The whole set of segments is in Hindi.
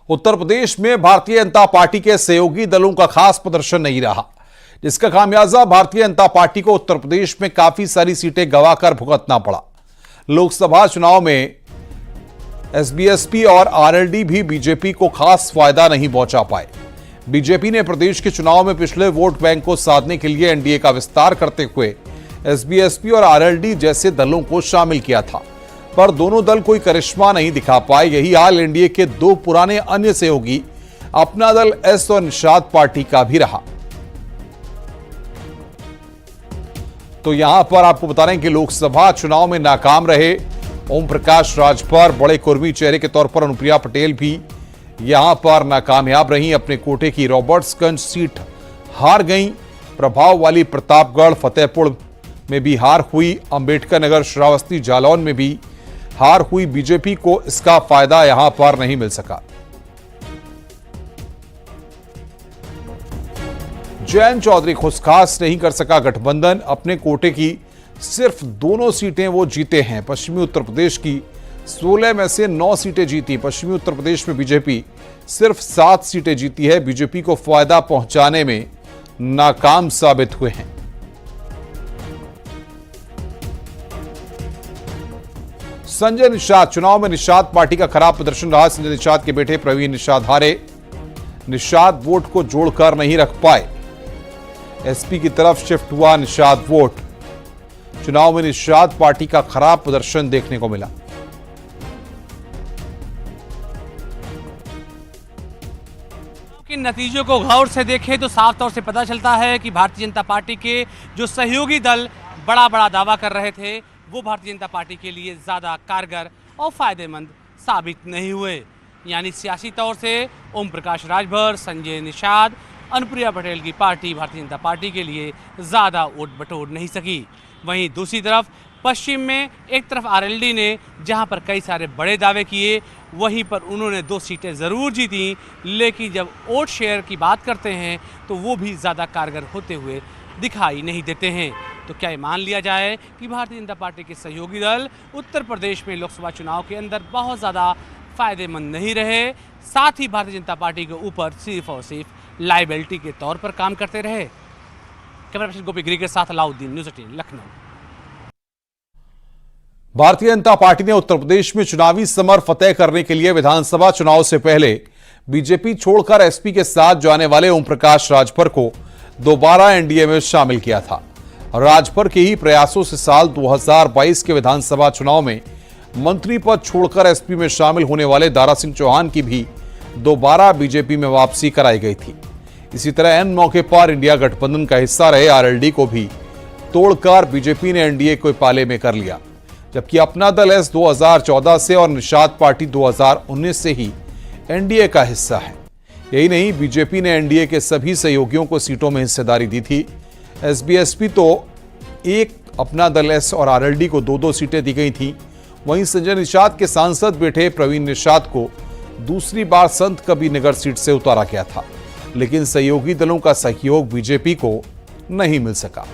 उत्तर प्रदेश में भारतीय जनता पार्टी के सहयोगी दलों का खास प्रदर्शन नहीं रहा, जिसका खामियाजा भारतीय जनता पार्टी को उत्तर प्रदेश में काफी सारी सीटें गंवाकर भुगतना पड़ा। लोकसभा चुनाव में एसबीएसपी और आरएलडी भी बीजेपी को खास फायदा नहीं पहुंचा पाए। बीजेपी ने प्रदेश के चुनाव में पिछले वोट बैंक को साधने के लिए एनडीए का विस्तार करते हुए एसबीएसपी और आरएलडी जैसे दलों को शामिल किया था, पर दोनों दल कोई करिश्मा नहीं दिखा पाए। यही हाल एनडीए के दो पुराने अन्य सहयोगी अपना दल एस और निषाद पार्टी का भी रहा। तो यहां पर आपको बता रहे हैं कि लोकसभा चुनाव में नाकाम रहे ओम प्रकाश राजभर, बड़े कुर्मी चेहरे के तौर पर अनुप्रिया पटेल भी यहां पर नाकामयाब रही। अपने कोटे की रॉबर्ट्सगंज सीट हार गईं। प्रभाव वाली प्रतापगढ़, फतेहपुर में भी हार हुई। अंबेडकर नगर, श्रावस्ती, जालौन में भी हार हुई। बीजेपी को इसका फायदा यहां पर नहीं मिल सका। जयंत चौधरी खुश खास नहीं कर सका गठबंधन। अपने कोटे की सिर्फ दोनों सीटें वो जीते हैं। पश्चिमी उत्तर प्रदेश की 16 में से 9 सीटें जीती। पश्चिमी उत्तर प्रदेश में बीजेपी सिर्फ 7 सीटें जीती है। बीजेपी को फायदा पहुंचाने में नाकाम साबित हुए हैं। संजय निषाद, चुनाव में निषाद पार्टी का खराब प्रदर्शन रहा। संजय निषाद के बेटे प्रवीण निषाद हारे। निषाद वोट को जोड़कर नहीं रख पाए। एसपी की तरफ शिफ्ट हुआ निषाद वोट। चुनाव में निषाद पार्टी का खराब प्रदर्शन देखने को मिला। कि नतीजों को गौर से देखें तो साफ तौर से पता चलता है कि भारतीय जनता पार्टी के जो सहयोगी दल बड़ा दावा कर रहे थे वो भारतीय जनता पार्टी के लिए ज़्यादा कारगर और फायदेमंद साबित नहीं हुए। यानी सियासी तौर से ओम प्रकाश राजभर, संजय निषाद, अनुप्रिया पटेल की पार्टी भारतीय जनता पार्टी के लिए ज़्यादा वोट बटोर नहीं सकी। वहीं दूसरी तरफ पश्चिम में एक तरफ आरएलडी ने जहां पर कई सारे बड़े दावे किए, वहीं पर उन्होंने 2 सीटें ज़रूर जीती, लेकिन जब वोट शेयर की बात करते हैं तो वो भी ज़्यादा कारगर होते हुए दिखाई नहीं देते हैं। तो क्या ये मान लिया जाए कि भारतीय जनता पार्टी के सहयोगी दल उत्तर प्रदेश में लोकसभा चुनाव के अंदर बहुत ज़्यादा फायदेमंद नहीं रहे, साथ ही भारतीय जनता पार्टी के ऊपर सिर्फ और सिर्फ लाइबिलिटी के तौर पर काम करते रहे। कैमरा पर्सन गोपी गिरी के साथ अलाउद्दीन, न्यूज़ 18 लखनऊ। भारतीय जनता पार्टी ने उत्तर प्रदेश में चुनावी समर फतेह करने के लिए विधानसभा चुनाव से पहले बीजेपी छोड़कर एसपी के साथ जाने वाले ओम प्रकाश राजभर को दोबारा एनडीए में शामिल किया था। राजभर के ही प्रयासों से साल 2022 के विधानसभा चुनाव में मंत्री पद छोड़कर एसपी में शामिल होने वाले दारा सिंह चौहान की भी दोबारा बीजेपी में वापसी कराई गई थी। इसी तरह एन मौके पर इंडिया गठबंधन का हिस्सा रहे आरएलडी को भी तोड़कर बीजेपी ने एनडीए को पाले में कर लिया, जबकि अपना दल एस 2014 से और निषाद पार्टी 2019 से ही एनडीए का हिस्सा है। यही नहीं, बीजेपी ने एनडीए के सभी सहयोगियों को सीटों में हिस्सेदारी दी थी। एसबीएसपी तो एक, अपना दल एस और आरएलडी को 2-2 सीटें दी गई थी। वहीं संजय निषाद के सांसद बेटे प्रवीण निषाद को दूसरी बार संत कबीरनगर सीट से उतारा गया था, लेकिन सहयोगी दलों का सहयोग बीजेपी को नहीं मिल सका।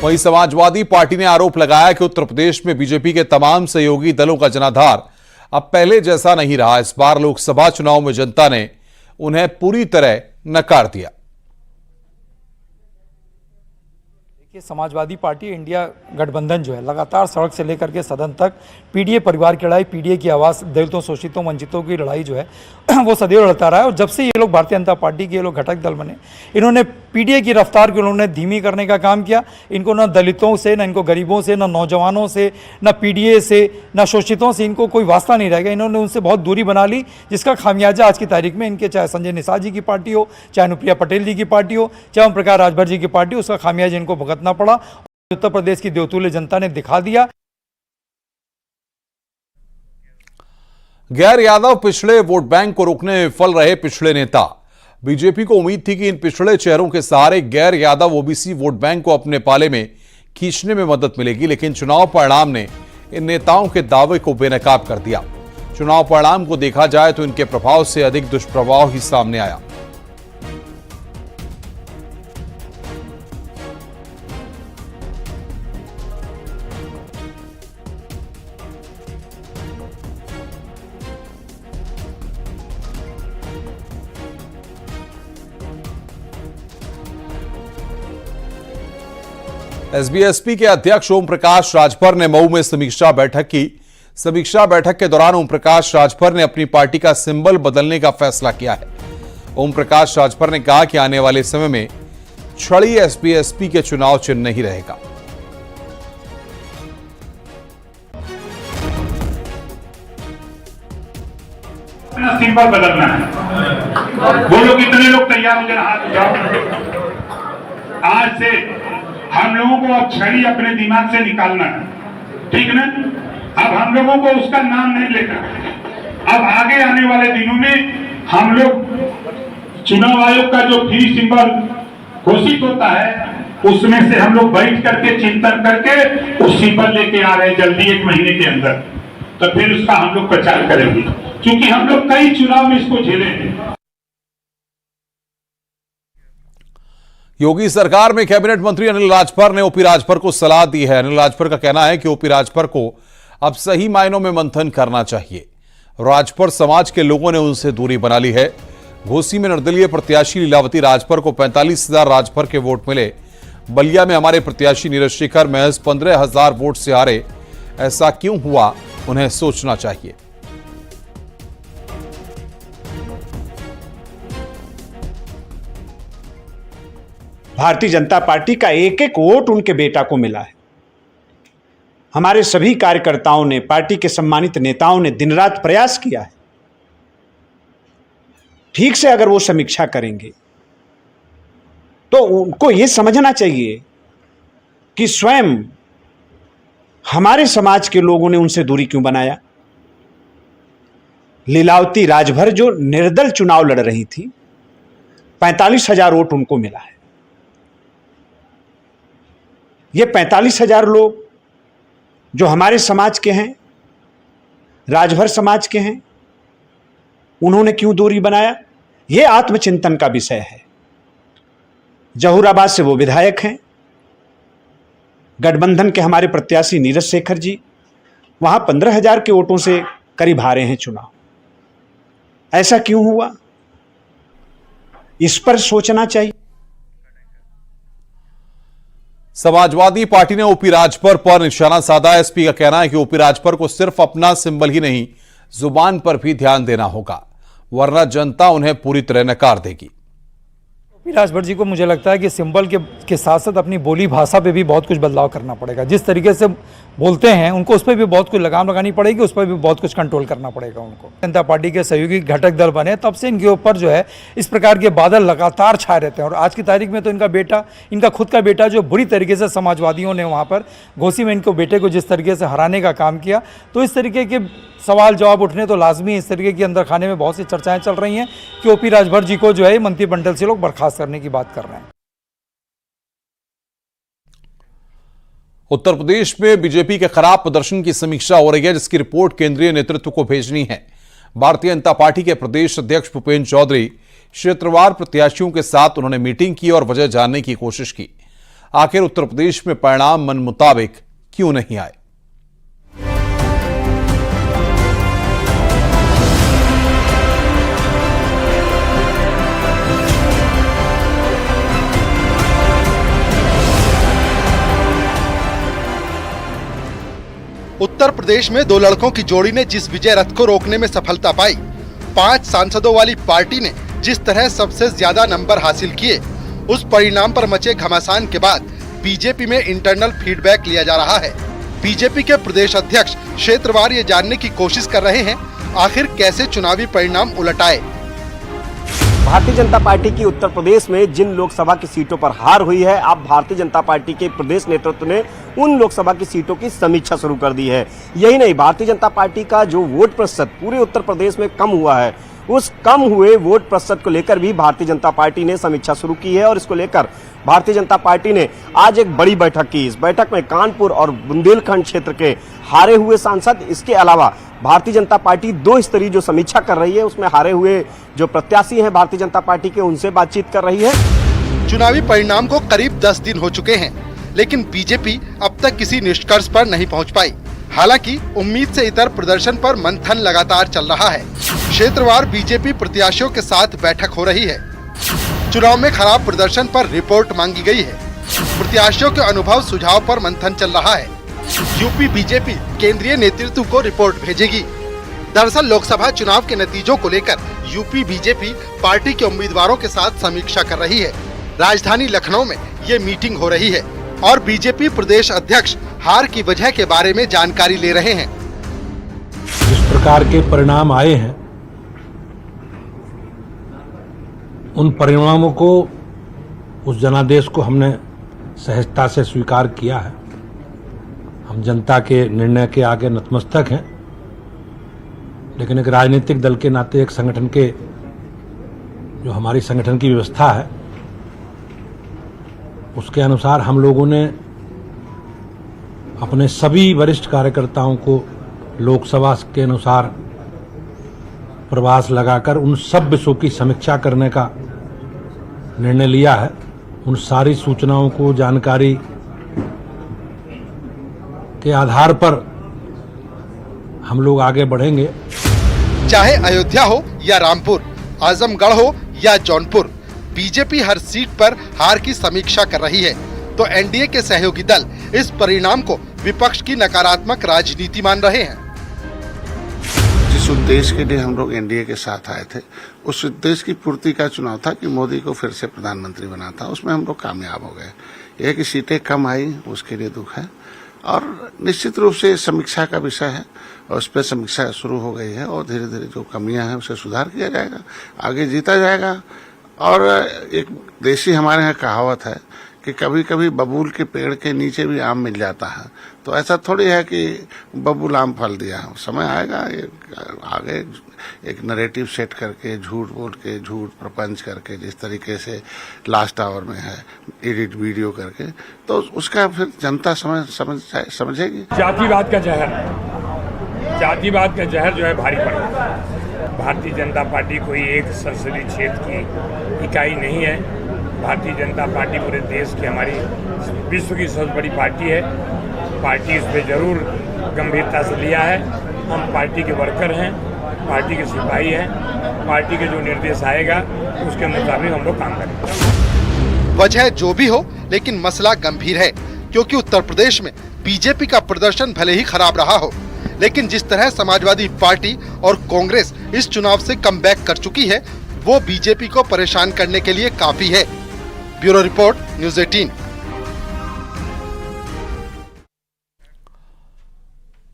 वहीं समाजवादी पार्टी ने आरोप लगाया कि उत्तर प्रदेश में बीजेपी के तमाम सहयोगी दलों का जनाधार अब पहले जैसा नहीं रहा। इस बार लोकसभा चुनाव में जनता ने उन्हें पूरी तरह नकार दिया। देखिए, समाजवादी पार्टी इंडिया गठबंधन जो है लगातार सड़क से लेकर के सदन तक पीडीए परिवार की लड़ाई, पीडीए की आवाज़, दलितों, शोषितों, वंचितों की लड़ाई जो है वो सदैव लड़ता रहा है। और जब से ये लोग भारतीय जनता पार्टी के ये लोग घटक दल बने, इन्होंने पीडीए की रफ्तार को उन्होंने धीमी करने का काम किया। इनको ना दलितों से, ना इनको गरीबों से, ना नौजवानों से, ना पीडीए से, ना शोषितों से इनको कोई वास्ता नहीं रहेगा। इन्होंने उनसे बहुत दूरी बना ली, जिसका खामियाजा आज की तारीख में इनके, चाहे संजय निषाद जी की पार्टी हो, चाहे अनुप्रिया पटेल जी की पार्टी हो, चाहे ओम प्रकाश राजभर जी की पार्टी हो, उसका खामियाजा इनको भुगतना पड़ा। उत्तर प्रदेश की देवतुल्य जनता ने दिखा दिया। गैर यादव पिछड़े वोट बैंक को रोकने में विफल रहे पिछड़े नेता। बीजेपी को उम्मीद थी कि इन पिछड़े चेहरों के सहारे गैर यादव ओबीसी वोट बैंक को अपने पाले में खींचने में मदद मिलेगी, लेकिन चुनाव परिणाम ने इन नेताओं के दावे को बेनकाब कर दिया। चुनाव परिणाम को देखा जाए तो इनके प्रभाव से अधिक दुष्प्रभाव ही सामने आया। एसबीएसपी के अध्यक्ष ओम प्रकाश राजभर ने मऊ में समीक्षा बैठक की। समीक्षा बैठक के दौरान ओम प्रकाश राजभर ने अपनी पार्टी का सिंबल बदलने का फैसला किया है। ओम प्रकाश राजभर ने कहा कि आने वाले समय में छड़ी एसबीएसपी के चुनाव चिन्ह नहीं रहेगा। अपना सिंबल बदलना है। बोलो कितने लोग तैयार हो, जरा हाथ उठाओ। आज से हम लोगों को अब छड़ी अपने दिमाग से निकालना है, ठीक ना? अब हम लोगों को उसका नाम नहीं लेना। अब आगे आने वाले दिनों में हम लोग चुनाव आयोग का जो फ्री सिंबल घोषित होता है उसमें से हम लोग बैठ करके चिंतन करके उस सिंबल लेके आ रहे हैं जल्दी 1 महीने के अंदर। तो फिर उसका हम लोग प्रचार करेंगे, क्योंकि हम लोग कई चुनाव में इसको झेले हैं। योगी सरकार में कैबिनेट मंत्री अनिल राजभर ने ओपी राजभर को सलाह दी है। अनिल राजभर का कहना है कि ओपी राजभर को अब सही मायनों में मंथन करना चाहिए। राजभर समाज के लोगों ने उनसे दूरी बना ली है। घोसी में निर्दलीय प्रत्याशी लीलावती राजभर को 45,000 राजभर के वोट मिले। बलिया में हमारे प्रत्याशी नीरज शेखर महज 15,000 वोट से हारे। ऐसा क्यों हुआ, उन्हें सोचना चाहिए। भारतीय जनता पार्टी का एक एक वोट उनके बेटा को मिला है। हमारे सभी कार्यकर्ताओं ने, पार्टी के सम्मानित नेताओं ने दिन रात प्रयास किया है। ठीक से अगर वो समीक्षा करेंगे तो उनको ये समझना चाहिए कि स्वयं हमारे समाज के लोगों ने उनसे दूरी क्यों बनाया। लीलावती राजभर जो निर्दल चुनाव लड़ रही थी, 45,000 वोट उनको मिला है। ये 45,000 लोग जो हमारे समाज के हैं, राजभर समाज के हैं, उन्होंने क्यों दूरी बनाया, ये आत्मचिंतन का विषय है। जहूराबाद से वो विधायक हैं, गठबंधन के हमारे प्रत्याशी नीरज शेखर जी वहां 15,000 के वोटों से करीब हारे हैं चुनाव। ऐसा क्यों हुआ, इस पर सोचना चाहिए। समाजवादी पार्टी ने ओपी राजभर पर निशाना साधा। एसपी का कहना है कि ओपी राजभर को सिर्फ अपना सिंबल ही नहीं, जुबान पर भी ध्यान देना होगा, वरना जनता उन्हें पूरी तरह नकार देगी। ओपी राजभर जी को मुझे लगता है कि सिंबल के साथ साथ अपनी बोली भाषा पे भी बहुत कुछ बदलाव करना पड़ेगा। जिस तरीके से बोलते हैं उनको उस पर भी बहुत कुछ लगाम लगानी पड़ेगी, उस पर भी बहुत कुछ कंट्रोल करना पड़ेगा उनको। जनता पार्टी के सहयोगी घटक दल बने तब से इनके ऊपर जो है इस प्रकार के बादल लगातार छाए रहते हैं। और आज की तारीख में तो इनका खुद का बेटा जो बुरी तरीके से समाजवादियों ने वहाँ पर घोसी में इनको बेटे को जिस तरीके से हराने का काम किया, तो इस तरीके के सवाल जवाब उठने तो लाजमी। इस तरीके की अंदर खाने में बहुत सी चर्चाएं चल रही हैं कि ओपी राजभर जी को जो है मंत्रिमंडल से लोग बर्खास्त करने की बात कर रहे हैं। उत्तर प्रदेश में बीजेपी के खराब प्रदर्शन की समीक्षा हो रही है, जिसकी रिपोर्ट केंद्रीय नेतृत्व को भेजनी है। भारतीय जनता पार्टी के प्रदेश अध्यक्ष भूपेंद्र चौधरी क्षेत्रवार प्रत्याशियों के साथ उन्होंने मीटिंग की और वजह जानने की कोशिश की। आखिर उत्तर प्रदेश में परिणाम मन मुताबिक क्यों नहीं आए। उत्तर प्रदेश में 2 लड़कों की जोड़ी ने जिस विजय रथ को रोकने में सफलता पाई, 5 सांसदों वाली पार्टी ने जिस तरह सबसे ज्यादा नंबर हासिल किए, उस परिणाम पर मचे घमासान के बाद बीजेपी में इंटरनल फीडबैक लिया जा रहा है। बीजेपी के प्रदेश अध्यक्ष क्षेत्रवार ये जानने की कोशिश कर रहे हैं आखिर कैसे चुनावी परिणाम उलट आए। भारतीय जनता पार्टी की उत्तर प्रदेश में जिन लोकसभा की सीटों पर हार हुई है, अब भारतीय जनता पार्टी के प्रदेश नेतृत्व ने उन लोकसभा की सीटों की समीक्षा शुरू कर दी है। यही नहीं, भारतीय जनता पार्टी का जो वोट प्रतिशत पूरे उत्तर प्रदेश में कम हुआ है, उस कम हुए वोट प्रतिशत को लेकर भी भारतीय जनता पार्टी ने समीक्षा शुरू की है और इसको लेकर भारतीय जनता पार्टी ने आज एक बड़ी बैठक की। इस बैठक में कानपुर और बुंदेलखंड क्षेत्र के हारे हुए सांसद, इसके अलावा भारतीय जनता पार्टी 2 स्तरीय जो समीक्षा कर रही है, उसमें हारे हुए जो प्रत्याशी हैं भारतीय जनता पार्टी के, उनसे बातचीत कर रही है। चुनावी परिणाम को करीब 10 दिन हो चुके हैं, लेकिन बीजेपी अब तक किसी निष्कर्ष पर नहीं पहुंच पाई। हालांकि उम्मीद से इतर प्रदर्शन पर मंथन लगातार चल रहा है। क्षेत्रवार बीजेपी प्रत्याशियों के साथ बैठक हो रही है। चुनाव में खराब प्रदर्शन पर रिपोर्ट मांगी गई है। प्रत्याशियों के अनुभव सुझाव पर मंथन चल रहा है। यूपी बीजेपी केंद्रीय नेतृत्व को रिपोर्ट भेजेगी। दरअसल लोकसभा चुनाव के नतीजों को लेकर यूपी बीजेपी पार्टी के उम्मीदवारों के साथ समीक्षा कर रही है। राजधानी लखनऊ में ये मीटिंग हो रही है और बीजेपी प्रदेश अध्यक्ष हार की वजह के बारे में जानकारी ले रहे हैं। जिस प्रकार के परिणाम आए हैं, उन परिणामों को, उस जनादेश को हमने सहजता से स्वीकार किया है। हम जनता के निर्णय के आगे नतमस्तक हैं, लेकिन एक राजनीतिक दल के नाते, एक संगठन के, जो हमारी संगठन की व्यवस्था है, उसके अनुसार हम लोगों ने अपने सभी वरिष्ठ कार्यकर्ताओं को लोकसभा के अनुसार प्रवास लगाकर उन सब विषयों की समीक्षा करने का निर्णय लिया है। उन सारी सूचनाओं को, जानकारी के आधार पर हम लोग आगे बढ़ेंगे। चाहे अयोध्या हो या रामपुर, आजमगढ़ हो या जौनपुर, बीजेपी हर सीट पर हार की समीक्षा कर रही है। तो एनडीए के सहयोगी दल इस परिणाम को विपक्ष की नकारात्मक राजनीति मान रहे हैं। जिस उद्देश्य के लिए हम लोग एनडीए के साथ आए थे, उस उद्देश्य की पूर्ति का चुनाव था कि मोदी को फिर से प्रधानमंत्री बनाना था। उसमें हम लोग कामयाब हो गए। यह कि सीटें कम आई, उसके लिए दुख है और निश्चित रूप से समीक्षा का विषय है और उस पर समीक्षा शुरू हो गई है और धीरे धीरे जो कमियां हैं उसे सुधार किया जाएगा, आगे जीता जाएगा। और एक देसी हमारे यहाँ कहावत है कि कभी कभी बबूल के पेड़ के नीचे भी आम मिल जाता है। तो ऐसा थोड़ी है कि बबूल आम फल दिया, समय आएगा आगे एक नैरेटिव सेट करके, झूठ बोल के, झूठ प्रपंच करके, जिस तरीके से लास्ट आवर में है, एडिट वीडियो करके, तो उसका फिर जनता समझेगी। जातिवाद का जहर जो है भारी पड़ा। भारतीय जनता पार्टी कोई एक संसदीय क्षेत्र की इकाई नहीं है। भारतीय जनता पार्टी पूरे देश की, हमारी विश्व की सबसे बड़ी पार्टी है। पार्टी इस पे जरूर गंभीरता से लिया है। हम पार्टी के वर्कर हैं, पार्टी के सिपाही हैं। पार्टी के जो निर्देश आएगा उसके मुताबिक हम लोग काम करेंगे। वजह जो भी हो, लेकिन मसला गंभीर है, क्योंकि उत्तर प्रदेश में बीजेपी का प्रदर्शन भले ही खराब रहा हो, लेकिन जिस तरह समाजवादी पार्टी और कांग्रेस इस चुनाव से कमबैक कर चुकी है, वो बीजेपी को परेशान करने के लिए काफी है। Bureau report, news 18।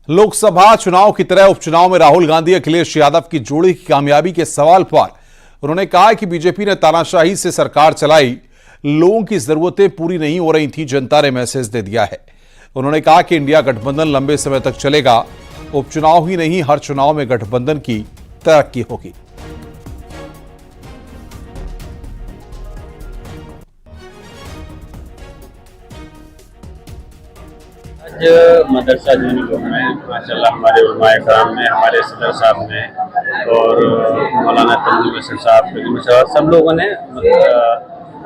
लोकसभा चुनाव की तरह उपचुनाव में राहुल गांधी अखिलेश यादव की जोड़ी की कामयाबी के सवाल पर उन्होंने कहा कि बीजेपी ने तानाशाही से सरकार चलाई, लोगों की जरूरतें पूरी नहीं हो रही थी, जनता ने मैसेज दे दिया है। उन्होंने कहा कि इंडिया गठबंधन लंबे समय तक चलेगा, उपचुनाव ही नहीं, हर चुनाव में गठबंधन की तरक्की होगी। आज मदरसा यूनिफॉर्म में माशाल्लाह हमारे उलमाए कराम ने, हमारे सदर साहब ने और मौलाना तंजीम साहब, सब लोगों ने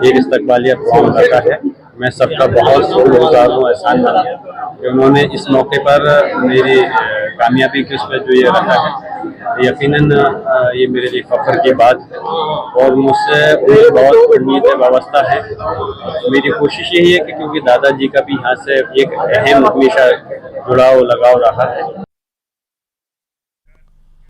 एक इस्तकबालिया प्रोग्राम रखा है। मैं सबका बहुत शुक्रगुजार हूँ, एहसानमंद है कि उन्होंने इस मौके पर मेरी कामयाबी की उस पर जो ये रखा है, यकीनन ये मेरे लिए फख्र की बात है और मुझसे उन्हें बहुत उम्मीदें वाबस्ता है। मेरी कोशिश यही है कि क्योंकि दादाजी का भी यहाँ से एक अहम हमेशा जुड़ाव लगाव रहा है।